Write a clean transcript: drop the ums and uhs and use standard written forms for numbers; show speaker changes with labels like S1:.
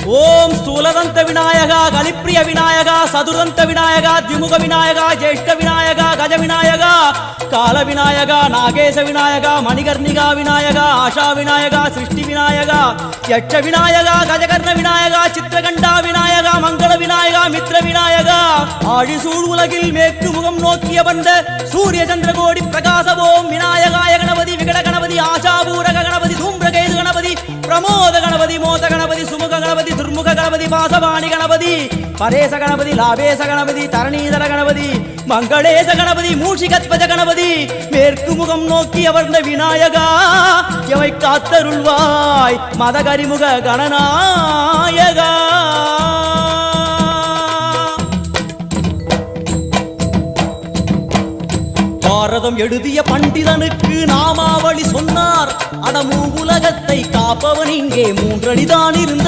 S1: ஓம் ஸ்தூலதந்த விநாயகா, கலிப்பிரிய விநாயகா, சதுரந்த விநாயகா, திமுக விநாயகா, ஜேஷ்ட விநாயகா, கஜ விநாயகா, கால விநாயகா, நாகேச விநாயகா, மணிகர்ணிகா விநாயகா, ஆஷா விநாயகா, சிருஷ்டி விநாயகா, யட்ச விநாயகா, கஜகர்ண விநாயகா, சித்திரகண்டா விநாயகா, மங்கள விநாயகா, மித்ர விநாயகா, ஆழிசூழ் உலகில் மேற்கு முகம் நோக்கிய வந்த சூரிய சந்திரகோடி பிரகாசவோம் விநாயகாய கணபதி, விகட கணபதி, ஆசாபூரக கணபதி, தூம்பிரகேது கணபதி, பிரமோத கணபதி, மோத கணபதி, சுமுக கணபதி, துர்முக கணபதி, வாசவாணி கணபதி, பரேச கணபதி, லாபேச கணபதி, தரணீதர கணபதி, மங்களேச கணபதி, மூஷிகத்வஜ கணபதி, மேற்கு முகம் நோக்கி அமர்ந்த விநாயகா எவை காத்தருள்வாய் மதகரிமுக கணநாயகா. பாரதம் எழுதிய பண்டிதனுக்கு நாமாவளி சொன்னார், அடமூ உலகத்தை காப்பவன் இங்கே மூன்றடிதான் இருந்தார்.